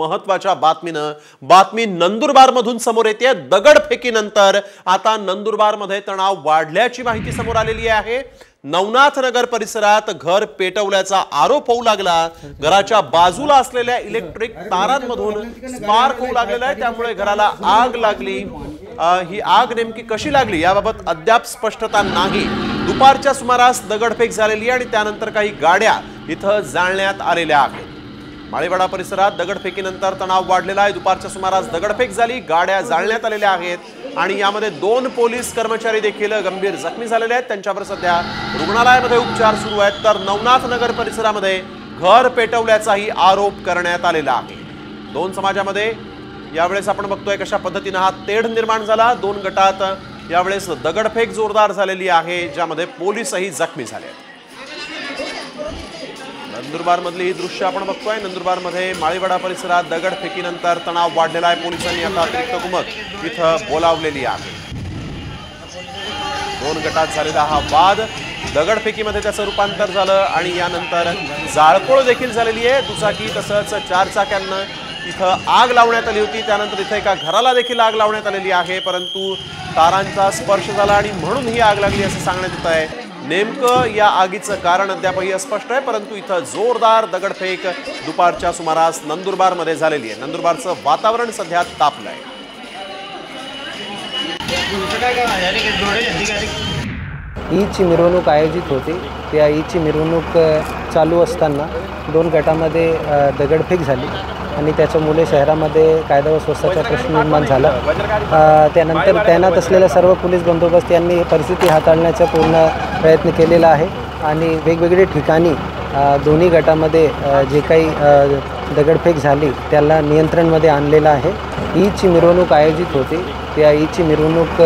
महत्त्वाच्या बातमी नंदुरबारमधून समोर येते। दगडफेकीनंतर आता नंदुरबारमध्ये तणाव वाढल्याची माहिती समोर आलेली आहे। नवनाथ नगर परिसरात घर पेटवल्याचा आरोप होऊ लागला। घराच्या बाजूला असलेल्या इलेक्ट्रिक तारांमधून स्पार्क होऊ लागलेला आहे, त्यामुळे घराला आग लागली। ही आग नेमकी कशी लागली याबाबत अद्याप स्पष्टता नाही। दुपारच्या सुमारास दगडफेक झालेली आणि त्यानंतर काही गाड्या इथं जाळण्यात आलेल्या आहेत। माळीवाडा परिसरात दगडफेकीनंतर तणाव वाढलेला आहे। दुपारच्या सुमारास दगडफेक झाली, गाड्या जाळण्यात आलेल्या आहेत आणि यामध्ये 2 पोलीस कर्मचारी देखील गंभीर जखमी झालेले आहेत। त्यांच्यावर सध्या रुग्णालयामध्ये उपचार सुरू आहेत। तर नवनाथ नगर परिसरामध्ये घर पेटवल्याचाही आरोप करण्यात आलेला आहे। 2 समाजामध्ये यावेळेस आपण बघतोय कशा पद्धतीने हा तेढ निर्माण झाला। 2 गटात यावेळेस दगडफेक जोरदार झालेली आहे, ज्यामध्ये पोलीसही जखमी झाले आहेत। नंदुरबार मधली ही दृश्य आपण बघतोय। नंदुरबारमध्ये माळीवाडा परिसरात दगडफेकीनंतर तणाव वाढलेला आहे। पोलिसांनी आता अतिरिक्त कुमक इथं बोलावलेली आहे। 2 गटात झालेला हा वाद दगडफेकीमध्ये त्याचं रूपांतर झालं आणि यानंतर जाळपोळ देखील झालेली आहे। दुचाकी तसंच 4 चाक्यांना इथं आग लावण्यात आली होती। त्यानंतर इथे एका घराला देखील आग लावण्यात आलेली आहे, परंतु तारांचा स्पर्श झाला आणि म्हणून ही आग लागली असं सांगण्यात येत आहे। नेमकं या आगीचं कारण अद्यापही अस्पष्ट आहे, परंतु इथं जोरदार दगडफेक दुपारच्या सुमारास नंदुरबारमध्ये झालेली आहे। नंदुरबारचं वातावरण सध्या तापलंय। ईदची मिरवणूक आयोजित होती। त्या ईदची मिरवणूक चालू असताना 2 गटामध्ये दगडफेक झाली आणि त्याच्यामुळे शहरामध्ये कायदा व सुव्यवस्थेचा प्रश्न निर्माण झाला। त्यानंतर तैनात असलेल्या सर्व पोलीस बंदोबस्त यांनी परिस्थिती हाताळण्याचा पूर्ण प्रयत्न केलेला आहे आणि वेगवेगळ्या ठिकाणी दोन्ही गटामध्ये जे काही दगडफेक झाली त्याला नियंत्रणमध्ये आणलेलं आहे। ईदची मिरवणूक आयोजित होती। त्या ईदची मिरवणूक